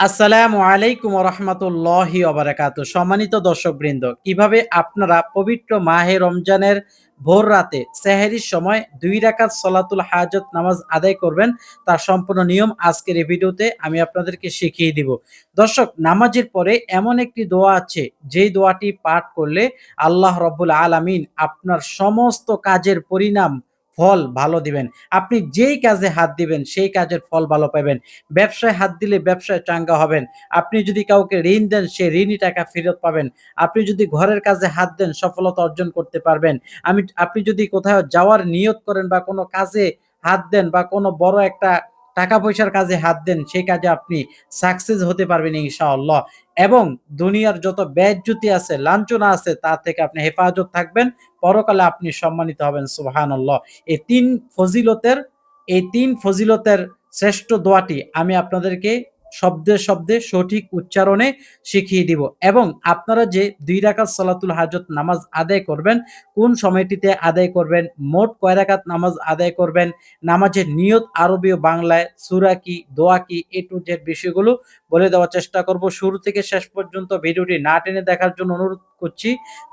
আসসালামু আলাইকুম রহমতুল্লাহি ওবারাকাতু। সম্মানিত দর্শকবৃন্দ, কিভাবে আপনারা পবিত্র মাহে রমজানের ভোর রাতে সেহরির সময় ২ রাকাত সলাতুল হাজত নামাজ আদায় করবেন, তার সম্পূর্ণ নিয়ম আজকের এই ভিডিওতে আমি আপনাদেরকে শিখিয়ে দিব। দর্শক, নামাজের পরে এমন একটি দোয়া আছে, যেই দোয়াটি পাঠ করলে আল্লাহ রব্বুল আলামিন আপনার সমস্ত কাজের পরিণাম ফল ভালো দিবেন। আপনি যেই কাজে হাত দিবেন সেই কাজের ফল ভালো পাবেন। ব্যবসায় হাত দিলে ব্যবসায় চাঙ্গা হবেন। আপনি যদি কাউকে ঋণ দেন, সে ঋণী টাকা ফেরত পাবেন। আপনি যদি ঘরের কাজে হাত দেন, সফলতা অর্জন করতে পারবেন। আপনি যদি কোথাও যাওয়ার নিয়ত করেন বা কোনো কাজে হাত দেন বা কোনো বড় একটা টাকা পয়সার কাজে হাত দেন, সেই কাজে আপনি সাকসেস হতে পারবেন ইনশাআল্লাহ। এবং দুনিয়ার যত বেইজ্জতি আছে, লাঞ্ছনা আছে, তা থেকে আপনি হেফাজত থাকবেন। পরকালে আপনি সম্মানিত হবেন। সুবহানাল্লাহ। এই ৩ ফজিলতের এই ৩ ফজিলতের শ্রেষ্ঠ দোয়াটি আমি আপনাদেরকে শব্দে, শব্দে সঠিক উচ্চারণে শিখিয়ে দিব এবং আপনারা যে ২ রাকাত সলাতুল হাজত নামাজ আদায় করবেন, কোন সময়টিতে আদায় করবেন, মোট কয় রাকাত নামাজ আদায় করবেন, নামাজের নিয়ত আরবি ও বাংলায়, সূরা কি, দোয়া কি, A to Z বিষয়গুলো বলে দেওয়ার চেষ্টা করব। শুরু থেকে শেষ পর্যন্ত ভিডিওটি না টেনে দেখার জন্য অনুরোধ করছি।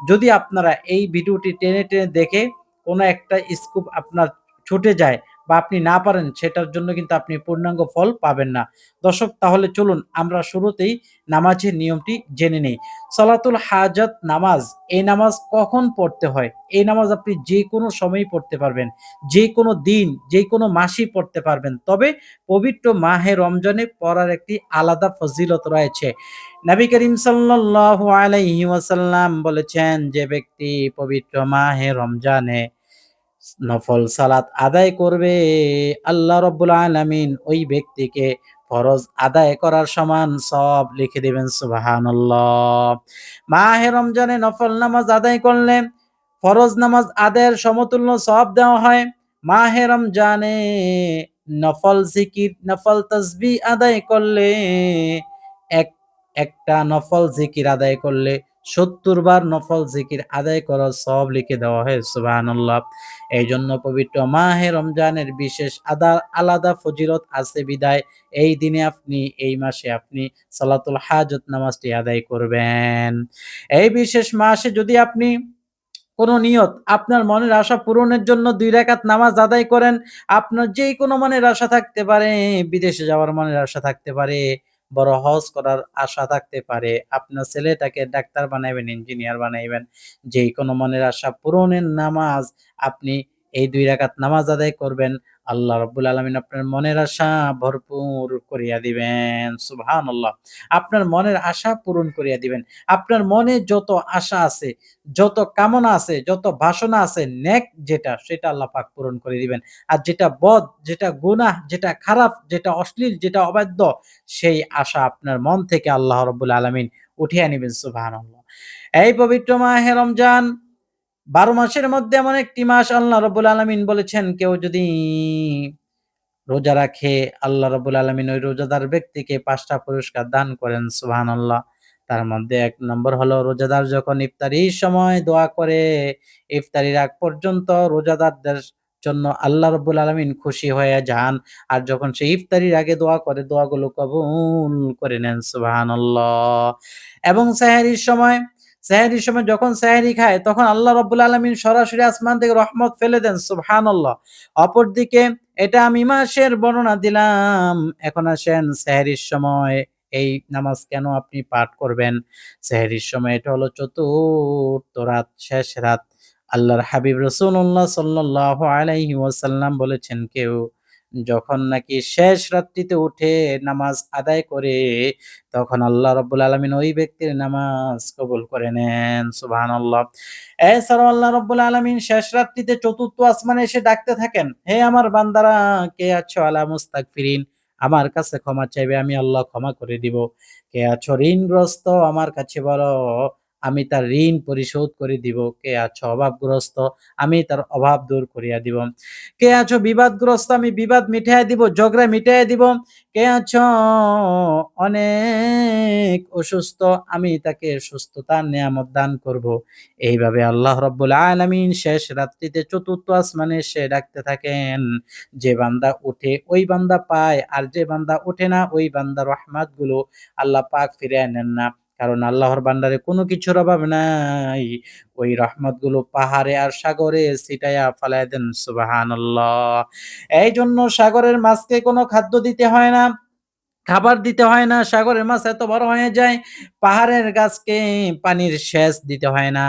যদি আপনারা এই ভিডিওটি টেনে, টেনে দেখে কোনো একটা স্কুপ আপনার ছুটে যায় বা আপনি না পারেন, সেটার জন্য কিন্তু আপনি পূর্ণাঙ্গ ফল পাবেন না। দর্শক, তাহলে চলুন আমরা শুরুতেই নামাজের নিয়মটি জেনে নেই। সলাতুল হাজাত নামাজ, এই নামাজ কখন পড়তে হয়? এই নামাজ আপনি যেকোনো সময়ই পড়তে পারবেন। যেকোনো দিন, যেকোনো মাসেই পড়তে পারবেন। তবে পবিত্র মাহে রমজানে পড়ার একটি আলাদা ফজিলত রয়েছে। নবী করিম সাল্লাল্লাহু আলাইহি ওয়াসাল্লাম বলেছেন, যে ব্যক্তি পবিত্র মাহে রমজানে নফল সালাত আদায় করবে, আল্লাহ রাব্বুল আলামিন ওই ব্যক্তিকে ফরজ আদায় করার সমান সওয়াব লিখে দিবেন। সুবহানাল্লাহ। মাহে রমজানে নফল নামাজ আদায় করলে ফরজ নামাজ আদায়ের সমতুল্য সওয়াব দেওয়া হয়। মাহে রমজানে নফল জিকির, নফল তাসবিহ আদায় করলে এক একটা নফল জিকির আদায় করলে ৭০ বার নফল জিকির আদায় করার সওয়াব লিখে দেওয়া হয়। সুবহানাল্লাহ। এইজন্য পবিত্র মাহে রমজানের বিশেষ আলাদা ফজিলত আছে বিদায় এই দিনে আপনি, এই মাসে আপনি সালাতুল হাজত নামাজটি আদায় করবেন। এই বিশেষ মাসে যদি আপনি কোন নিয়ত, আপনার মনের আশা পূরণের জন্য ২ রাকাত নামাজ আদায় করেন, আপনার যেকোনো মনের আশা থাকতে পারে, বিদেশে যাওয়ার মনের আশা থাকতে পারে, বড় হজ করার আশা থাকতে পারে, আপনার ছেলেটাকে ডাক্তার বানাইবেন, ইঞ্জিনিয়ার বানাইবেন, যেকোনো মনের আশা পূরণের নামাজ আপনি এই ২ রাকাত নামাজ আদায় করবেন। আল্লাহ রাব্বুল আলামিন আপনার মনের আশা ভরপুর করিয়া দিবেন। সুবহানাল্লাহ। আপনার মনের আশা পূরণ করিয়া দিবেন। আপনার মনে যত আশা আছে, যত কামনা আছে, যত বাসনা আছে, নেক যেটা, সেটা আল্লাহ পাক পূরণ করে দিবেন। আর যেটা বদ, যেটা গুনাহ, যেটা খারাপ, যেটা অশ্লীল, যেটা অবাধ্য, সেই আশা আপনার মন থেকে আল্লাহ রাব্বুল আলামিন উঠিয়ে নিবেন। সুবহানাল্লাহ। এই পবিত্র মাহে রমজান ১২ মাসের মধ্যে এমন একটি মাস, আল্লাহ রাব্বুল আলামিন বলেছেন, কেউ যদি রোজা রাখে, আল্লাহ রাব্বুল আলামিন ওই রোজাদার ব্যক্তিকে ৫ টা পুরস্কার দান করেন। সুবহানাল্লাহ। তার মধ্যে ১ নম্বর হলো, রোজাদার যখন ইফতারির সময় দোয়া করে, ইফতারির আগ পর্যন্ত রোজাদারদের জন্য আল্লাহ রাব্বুল আলামিন খুশি হয়ে যান। আর যখন সে ইফতারির আগে দোয়া করে, দোয়াগুলো কবুল করে নেন। সুবহানাল্লাহ। এবং সেহরির সময় যখন সেহরি খায়, তখন আল্লাহ রাব্বুল আলামিন সরাসরি আসমান থেকে রহমত ফেলে দেন। সুবহানাল্লাহ। অপরদিকে এটা আমি মাসের বর্ণনা দিলাম। এখন আসেন সেহরির সময় এই নামাজ কেন আপনি পাঠ করবেন? সেহরির সময় এটা হলো চতুর্থ রাত, শেষ রাত। আল্লাহর হাবিব রাসূলুল্লাহ সাল্লাল্লাহু আলাইহি ওয়াসাল্লাম বলেছেন, কেউ যখন নাকি শেষ রাত্রিতে উঠে নামাজ আদায় করে, তখন আল্লাহ রাব্বুল আলামিন ওই ব্যক্তির নামাজ কবুল করে নেন। সুবহানাল্লাহ। এছাড়াও আল্লাহ রাব্বুল আলামিন শেষ রাত্রিতে চতুর্থ আসমানে এসে ডাকতে থাকেন, হে আমার বান্দারা, কে আছো আলা মুস্তাগফিরিন, আমার কাছে ক্ষমা চাইবে, আমি আল্লাহ ক্ষমা করে দিব। কে আছো ঋণগ্রস্ত, আমার কাছে বলো, আমি তার ঋণ পরিশোধ করে দিব। কে আছো অভাবগ্রস্ত, আমি তার অভাব দূর করিয়া দিব। কে আছো বিবাদগ্রস্ত, আমি বিবাদ মিটাইয়া দিব, ঝগড়া মিটাইয়া দিব। কে আছো অনেক অসুস্থ, আমি তাকে সুস্থতার নেয়ামত দান করব। এইভাবে আল্লাহ রাব্বুল আলামিন শেষ রাত্রিতে চতুর্থ আসমানে এসে ডাকতে থাকেন। যে বান্দা উঠে ওই বান্দা পায়, আর যে বান্দা ওঠে না ওই বান্দার রহমাতগুলো আল্লাহ পাক ফিরায় নেন না। কারণ আল্লাহর ভান্ডারে কোনো কিছুর অভাব নাই। ওই রহমতগুলো পাহাড়ে আর সাগরে ছিটাইয়া ফালাইয়া দেন। সুবহানাল্লাহ। এইজন্য সাগরের মাছকে কোনো খাদ্য দিতে হয় না। খাবার দিতে হয় না। সাগরের মাছ এত বড় হয়ে যায়। পাহাড়ের গাছকে পানির সেচ দিতে হয় না।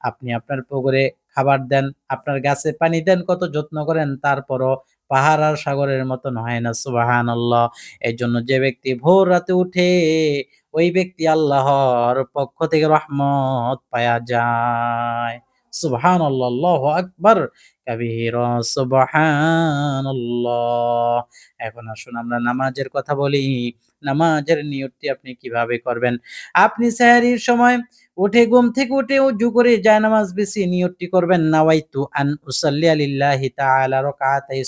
আপনি আপনার পুকুরে খাবার দেন, আপনার গাছে পানি দেন, কত যত্ন করেন, তারপরও পাহাড় আর সাগরের মতন হয় না। সুবহানাল্লাহ। এজন্য যে ব্যক্তি ভোর রাতে উঠে, ওই ব্যক্তি আল্লাহর পক্ষ থেকে রহমত পায়া যায়। সুবহানাল্লাহ, আল্লাহু আকবার কাবীরা, সুবহানাল্লাহ। এখন আসুন আমরা নামাজের কথা বলি। নামাজের নিয়তটি আপনি কিভাবে করবেন? আপনি সেহরির সময় উঠে ঘুম থেকে উঠে ওযু করে জায়নামাজ বিছিয়ে নিয়তটি করবেন, নাওয়াইতু আন উসাল্লিয়া লিল্লাহি তাআলা রাকাতাই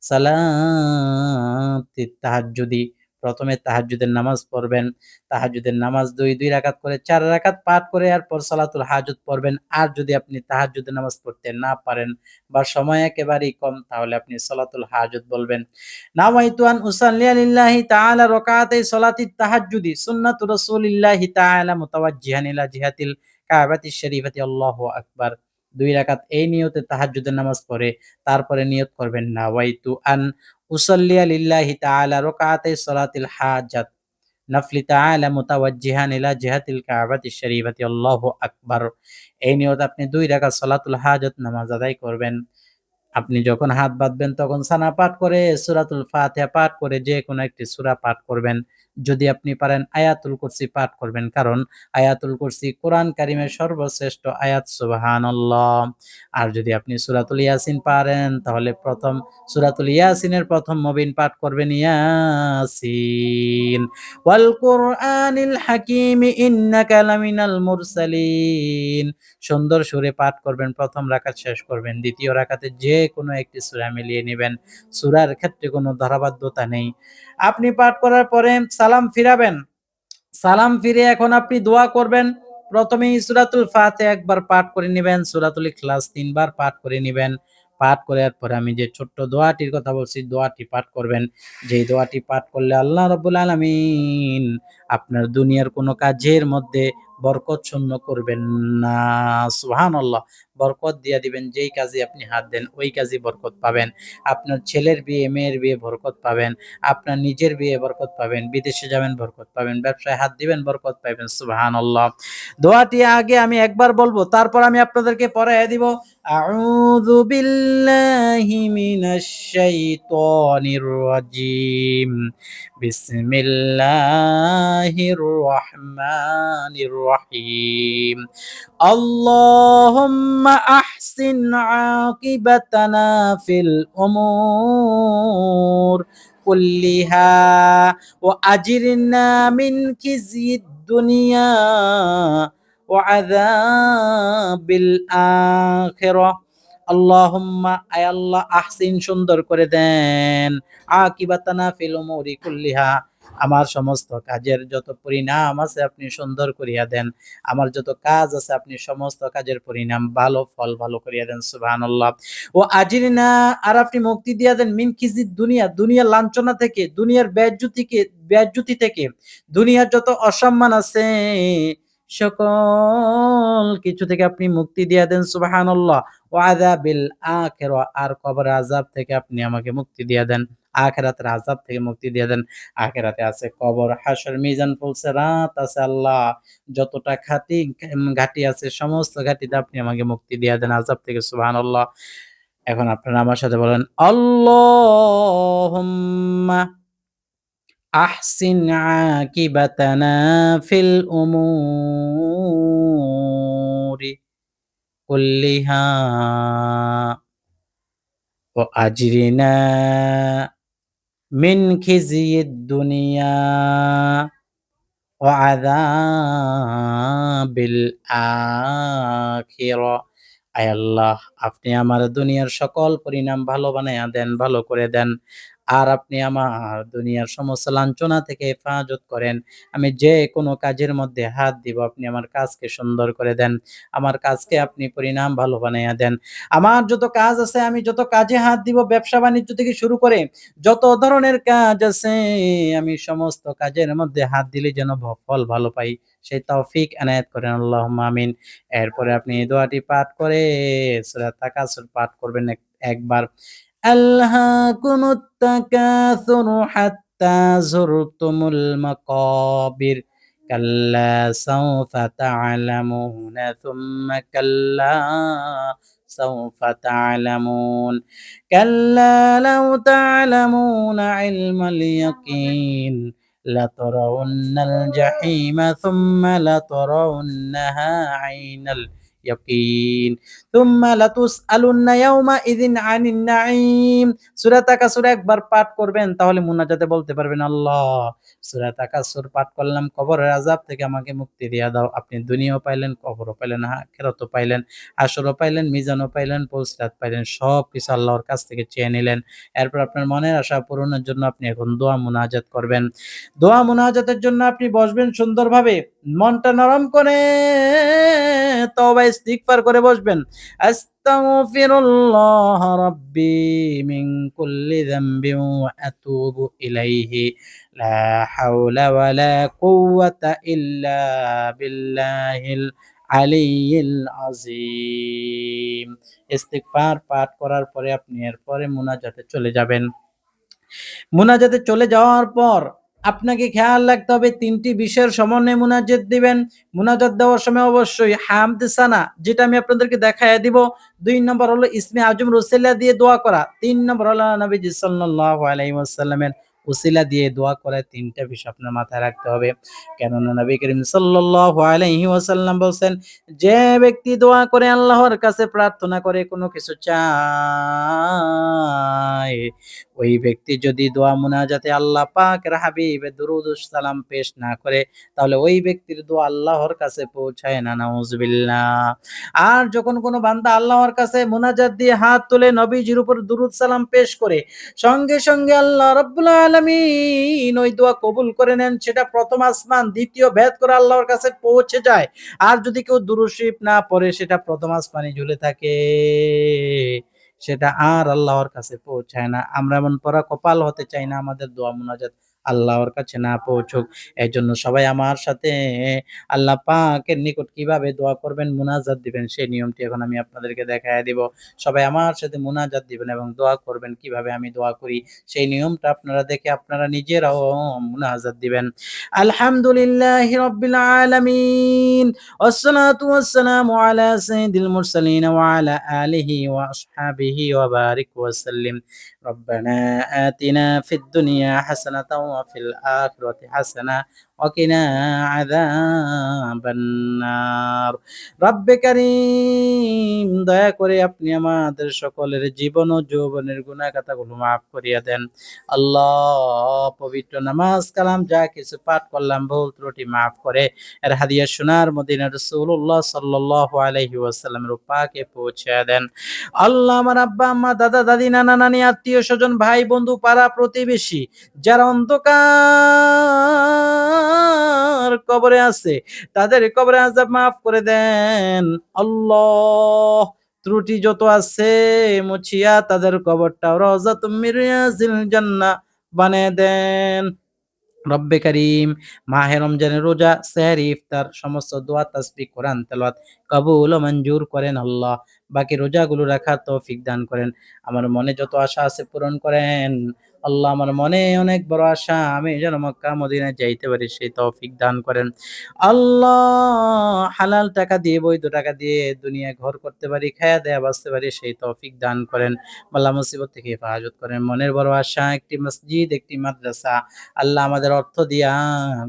সালাতিত তাহাজ্জুদি। ১ম এ তাহাজ্জুদের নামাজ পড়বেন। তাহাজ্জুদের নামাজ ২ রাকাত করে ৪ রাকাত পাঠ করে এরপর সালাতুল হাজত পড়বেন। আর যদি আপনি তাহাজ্জুদের নামাজ পড়তে না পারেন বা সময় একেবারেই কম, তাহলে আপনি সালাতুল হাজত বলবেন। নাওয়াইতু আন উসাল্লিয়া লিল্লাহি তাআলা রাকাতাই সালাতিত তাহাজ্জুদি সুন্নাতু রাসূলিল্লাহি তাআলা মুতাওয়াজ্জিহান ইলা জিহাতিল কাবাতিশ শরীফাতি, আল্লাহু আকবার। ২ রাকাত এই নিয়তে তাহাজ্জুদের নামাজ পড়ে তারপরে নিয়ত করবেন, নাওয়াইতু আন উসাল্লিয়া লিল্লাহি তাআলা রাকাতাই সালাতিল হাজাত নাফলি তাআলা মুতাওয়াজ্জিহান ইলা জিহাতিল কাবাতিশ শরীফাতি, আল্লাহু আকবার। এই নিয়তে আপনি ২ রাকাত সালাতুল হাজত নামাজ আদায় করবেন। আপনি যখন হাত বাঁধবেন তখন সানা পাঠ করে সূরাতুল ফাতিহা পাঠ করে যেকোনো একটি সূরা পাঠ করবেন। যদি আপনি পারেন আয়াতুল কুরসি পাঠ করবেন। কারণ আয়াতুল কুরসি কোরআন কারীমের সর্বশ্রেষ্ঠ আয়াত। সুবহানাল্লাহ। আর যদি আপনি সূরাতুল ইয়াসিন পারেন তাহলে সূরাতুল ইয়াসিনের ১ম মবিন পাঠ করবেন, ইয়াসিন ওয়াল কুরআনিল হাকীম ইন্নাকা লামিনাল মুরসালিন। সুন্দর সুরে পাঠ করবেন। ১ম রাকাত শেষ করবেন। ২য় রাকাতে যেকোনো একটি সূরা মিলিয়ে নিবেন। সূরার ক্ষেত্রে কোনো ধারাবাধ্যতা নেই। আপনি পাঠ করার পরে সালাম ফিরাবেন। সালাম ফিরে এখন আপনি দোয়া করবেন। ১ম এই সূরাতুল ফাতিহা একবার পাঠ করে নিবেন। সূরাতুল ইখলাস ৩ বার পাঠ করে নিবেন। পাঠ করে এরপরে আমি যে ছোট্ট দোয়াটির কথা বলছি, দোয়াটি পাঠ করবেন। যেই দোয়াটি পাঠ করলে আল্লাহ রাব্বুল আলামিন আপনার দুনিয়ার কোনো কাজের মধ্যে বরকত শূন্য করবেন না। সুবহানাল্লাহ। বরকত দিয়া দিবেন। যেই কাজে আপনি হাত দেন ওই কাজেই বরকত পাবেন। আপনার ছেলের বিয়ে, মেয়ের বিয়ে বরকত পাবেন। আপনার নিজের বিয়ে বরকত পাবেন। বিদেশে যাবেন বরকত পাবেন। ব্যবসায় হাত দিবেন বরকত পাইবেন। সুবহানাল্লাহ। দোয়াটি আগে আমি একবার বলবো, তারপর আমি আপনাদেরকে পড়াইয়া দিব। আউযু বিল্লাহি মিনাশ শাইতানির রাজিম। বিসমিল্লাহির রহমানির রহিম। আল্লাহুম্মা আহসিন আকিবাতানা ফিল উমুর কুল্লিহা ওয়া আজিরনা মিন খিজিয়িদ দুনিয়া ওয়া আযাবিল আখিরাহ। আল্লাহুম্মা, আয় আল্লাহ, আহসিন সুন্দর করে দেন, আকিবাতানা ফিল উমুরি কুল্লিহা, আমার সমস্ত কাজের যত পরিণাম আছে আপনি সুন্দর করিয়া দেন। আমার যত কাজ আছে আপনি সমস্ত কাজের পরিণাম ভালো, ফল ভালো করিয়া দেন। সুবহানাল্লাহ। ও আজিরিনা, আর আপনি মুক্তি দিয়া দেন, মিন খিজিদ দুনিয়া, দুনিয়ার লাঞ্ছনা থেকে, দুনিয়ার বেজ্জতি থেকে, দুনিয়ার যত অসম্মান আছে সকল কিছু থেকে আপনি মুক্তি দিয়া দেন। সুবহানাল্লাহ। ওয়া আযাবিল আখিরা, আর কবরের আযাব থেকে আপনি আমাকে মুক্তি দিয়া দেন। আখিরাতের আযাব থেকে মুক্তি দিয়ে দেন। আখিরাতে আছে কবর, হাসর, মিজান, পুলসিরাত আছে আল্লাহ। যতটা ঘাটি আছে সমস্ত ঘাটিতে আপনি আমাকে মুক্তি দিয়া দেন আযাব থেকে। সুবহানাল্লাহ। এখন আপনারা আমার সাথে বলেন, আল্লাহুম্মা আহসিন আকিবাতানা ফিল উমুরি কুল্লিহা ওয়া আজরিনা মিন খিজিয়িদ দুনিয়া ওয়াযাবিল আখিরা। আয় আল্লাহ, আপনি আমার দুনিয়ার সকল পরিণাম ভালো বানাইয়া দেন, ভালো করে দেন। আর আপনি আমার দুনিয়ার সমস্ত লাঞ্ছনা থেকে হেফাজত করেন। আমি যেকোনো কাজের মধ্যে হাত দিব, আপনি আমার কাজকে সুন্দর করে দেন। আমার কাজকে আপনি পরিণাম ভালো বানাইয়া দেন। আমার যত কাজ আছে, আমি যত কাজে হাত দিব, ব্যবসা-বাণিজ্য থেকে শুরু করে যত ধরনের কাজ আছে, আমি সমস্ত কাজের মধ্যে হাত দিলে যেন ফল ভালো পাই, সেই তৌফিক এনায়েত করেন। আল্লাহুম্মা আমিন। এরপরে আপনি এই দোয়াটি পাঠ করে সূরা তাকাসুর পাঠ করবেন একবার। আলহাকুমুত তাকাসুরু হাত্তা যুরতুমুল মাকাবির। কাল্লা সাউফা তা'লামুনা সুম্মা কাল্লা সাউফা তা'লামুন। كلا لو تعلمون علم اليقين لترون الجحيم ثم لترونها عين اليقين ثم لتسألن يومئذ عن النعيم। সূরা তাকাসুর একবার পাঠ করবেন, তাহলে মুনাজাতে বলতে পারবেন, আল্লাহ সূরা তাকাসুর পাঠ করলাম, কবরের আযাব থেকে আমাকে মুক্তি দিয়া দাও। আপনি দুনিয়াও পাইলেন, কবরও পাইলেন, আখিরাতও পাইলেন, হাসরও পাইলেন, মিজানও পাইলেন, পুলসিরাত পাইলেন। সবকিছু আল্লাহর কাছ থেকে চেয়ে নিলেন। এরপর আপনার মনের আশা পূরণের জন্য আপনি এখন দোয়া মুনাজাত করবেন। দোয়া মুনাজাতের জন্য আপনি বসবেন সুন্দরভাবে। মনটা নরম করে তওবা ইস্তিগফার করে বসবেন। আস্তাগফিরুল্লাহ রাব্বি মিন কুল্লি যামবিন ওয়া আতুবু ইলাইহি। লা হাওলা ওয়ালা কুওয়াতা ইল্লা বিল্লাহিল আলিয়্যিল আযীম। ইস্তিগফার পাঠ করার পরে আপনি এরপরে মুনাজাতে চলে যাবেন। মুনাজাতে চলে যাওয়ার পর আপনাকে খেয়াল রাখতে হবে ৩ টি বিষয়ের সমন্বয়ে মুনাজাত দিবেন। মুনাজাত দেওয়ার সময় অবশ্যই হামদ সানা, যেটা আমি আপনাদেরকে দেখাইয়া দিব। ২ নম্বর হলো ইসমে আজম রুসিলা দিয়ে দোয়া করা। ৩ নম্বর হলো নবীজি সাল্লাল্লাহু আলাইহি ওয়াসাল্লামের উসিলা দিয়ে দোয়া করা। ৩ টা বিষয় আপনার মাথায় রাখতে হবে। কেননা নবী করিম সাল্লাল্লাহু আলাইহি ওয়াসাল্লাম বলছেন, যে ব্যক্তি দোয়া করে, আল্লাহর কাছে প্রার্থনা করে, কোনো কিছু চায়, ওই ব্যক্তি যদি দোয়া মুনাজাতে আল্লাহ পাকের হাবিবের দুরূদ ও সালাম পেশ না করে, তাহলে ওই ব্যক্তির দোয়া আল্লাহর কাছে পৌঁছায় না। নাউজুবিল্লাহ। আর যখন কোনো বান্দা আল্লাহর কাছে মুনাজাত দিয়ে হাত তুলে নবীজির উপর দুরূদ সালাম পেশ করে, সঙ্গে সঙ্গে আল্লাহ রাব্বুল আলামিন ওই দোয়া কবুল করে নেন। সেটা প্রথম আসমান দ্বিতীয় ভেদ করে আল্লাহর কাছে পৌঁছে যায়। আর যদি কেউ দুরূদ শরীফ না পড়ে, সেটা প্রথম আসমানে ঝুলে থাকে, সেটা আর আল্লাহর কাছে পৌঁছায় না। আমরা এমন পোড়া কপাল হতে চাই না আমাদের দোয়া মুনাজাত আল্লাহর কাছে না পৌঁছুক। এজন্য সবাই আমার সাথে আল্লাহ পাকের নিকট কিভাবে দোয়া করবেন, মুনাজাত দিবেন, সেই নিয়মটি এখন আমি আপনাদেরকে দেখাইয়া দিব। সবাই আমার সাথে মুনাজাত দিবেন এবং দোয়া করবেন। কিভাবে আমি দোয়া করি সেই নিয়মটা আপনারা দেখে আপনারা নিজেরাও মুনাজাত দিবেন। আলহামদুলিল্লাহি রাব্বিল আলামিন। والصلاة والسلام على سيد المرسلين وعلى آله وأصحابه وبارك وسلم. ربنا آتنا في الدنيا حسنة وفي الآخرة حسنة وقنا عذاب النار. রব্বে কারীম, দয়া করে আপনি আমাদের সকলের জীবন ও যৌবনের গুনাহ খাতাগুলো মাফ করিয়া দেন। আল্লাহ, পবিত্র নামাজ কালাম যা কিছু পাঠ করলাম, ভুল ত্রুটি মাফ করে এর হাদিয়া সোনার মদিনা রাসূলুল্লাহ সাল্লাল্লাহু আলাইহি ওয়াসাল্লামের পাকে পৌঁছে দেন। আল্লাহ, আমার আব্বা আম্মা, দাদা দাদি, নানা নানি, আত্মীয় স্বজন, ভাই বন্ধু, পাড়া প্রতিবেশী যারা অন্ধকার কবরে আছে, তাদের কবরে আযাব মাফ করে দেন। আল্লাহ, ত্রুটি যত আছে মুছিয়া তাদের কবরটা রওজাতুম মির রিয়াজিল জান্নাহ বানায় দেন। রব্বে কারীম, মাহে রমজানের রোজা, সেহরি, ইফতার, সমস্ত দোয়া, তাসবিহ, কোরআন তেলাওয়াত কবুল ও মঞ্জুর করেন আল্লাহ। বাকি রোজাগুলো রাখার তৌফিক দান করেন। আমার মনে যত আশা আছে পূরণ করেন। আল্লাহ, আমার মনে অনেক বড় আশা, আমি যেন মক্কা মদিনায় যাইতে পারি, সেই তৌফিক দান করেন। আল্লাহ, হালাল টাকা দিয়ে, বৈধ টাকা দিয়ে দুনিয়ায় ঘর করতে পারি, খায়া দেয়া বাঁচতে পারি, সেই তৌফিক দান করেন। বালা মুসিবত থেকে হেফাজত করেন। মনের বড় আশা, একটি মসজিদ, একটি মাদ্রাসা আল্লাহ আমাদের অর্থ দিয়া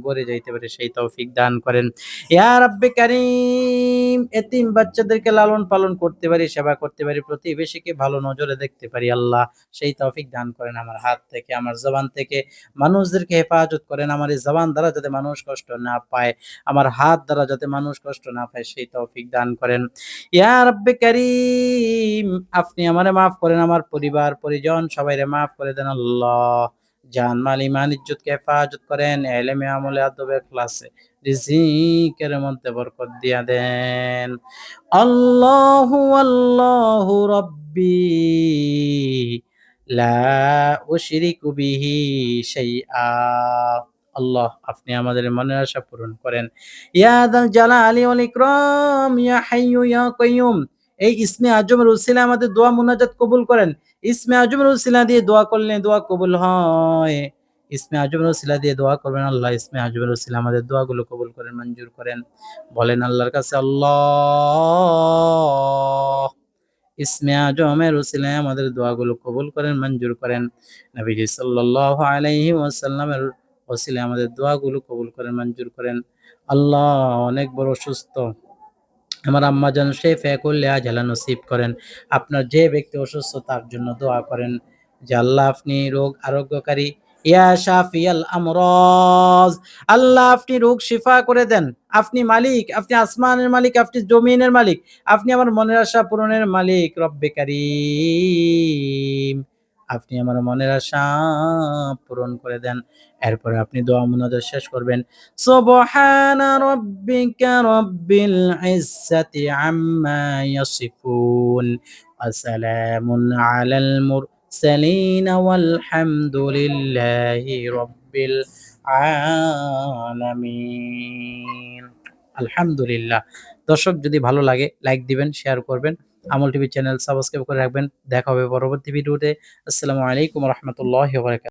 গড়ে যাইতে পারে, সেই তৌফিক দান করেন। ইয়া রাব্বে কারীম, এতিম বাচ্চাদেরকে লালন পালন করতে পারি, সেবা করতে পারি, প্রতিবেশীকে ভালো নজরে দেখতে পারি, আল্লাহ সেই তৌফিক দান করেন। আমার হাত থেকে, আমার জবান থেকে মানুষদেরকে হেফাজত করেন। আমার এই জবান দ্বারা যাতে মানুষ কষ্ট না পায়, আমার হাত দ্বারা যাতে মানুষ কষ্ট না পায় সেই তৌফিক দান করেন। ইয়া রাব্বে কারীম, আপনি আমারে মাফ করেন, আমার পরিবার পরিজন সবাইরে মাফ করে দেন আল্লাহ। জান মাল ইমান ইজ্জতকে হেফাজত করেন, এলেমে আমলে আদবে ইখলাসে রিজিকের মধ্যে বরকত দিয়া দেন। আল্লাহু আল্লাহু রাব্বি লা উশরিকু বিহি শাইআ। আল্লাহ, আপনি আমাদের মনের আশা পূরণ করেন। ইয়া দাল জালালি ওয়াল ইকরাম, ইয়া হাইয়্যু ইয়া কাইয়্যুম। এই ইসমে আজমের উসিলায় আমাদের দোয়া মুনাজাত কবুল করেন। ইসমে আজমের উসিলা দিয়ে দোয়া করলে দোয়া কবুল হয়। ইসমে আজমের উসিলা দিয়ে দোয়া করবেন আল্লাহ। ইসমে আজমের উসিলা আমাদের দোয়াগুলো কবুল করেন, মঞ্জুর করেন। বলেন আল্লাহর কাছে, আল্লাহ ইসমে আজমের উসিলায় আমাদের দোয়াগুলো কবুল করেন, মঞ্জুর করেন। নবীজি সাল্লাল্লাহু আলাইহি ওয়াসাল্লামের ওসিলায় আমাদের দোয়াগুলো কবুল করেন, মঞ্জুর করেন। আল্লাহ অনেক বড় অসুস্থ আমার আম্মাজান শেফা কুল্লি আজলা নসিব করেন। আপনার যে ব্যক্তি অসুস্থ তার জন্য দোয়া করেন যে আল্লাহ আপনি রোগ আরোগ্যকারী, ইয়া শাফিয়াল আমরাজ, আল্লাহ আপনি রোগ শিফা করে দেন। আপনি মালিক, আপনি আসমানের মালিক, আপনি জমিনের মালিক, আপনি আমার মনের আশা পূরণের মালিক রব্বে কারীম। আপনি আমার মনের আশা পূরণ করে দেন। এরপরে আপনি দোয়া মুনাজাত শেষ করবেন। সুবহানা রাব্বিকা রাব্বিল ইজ্জাতি আম্মা ইয়াসিফুন ওয়া সালামুন আলাল মুরসালিন ওয়াল হামদুলিল্লাহি রাব্বিল আলামিন। আলহামদুলিল্লাহ। দর্শক যদি ভালো লাগে লাইক দিবেন, শেয়ার করবেন। আমল টিভি চ্যানেল সাবস্ক্রাইব করে রাখবেন। দেখা হবে পরবর্তী ভিডিওতে। আসসালামু আলাইকুম ওয়া রাহমাতুল্লাহি ওয়া বারাকাতুহু।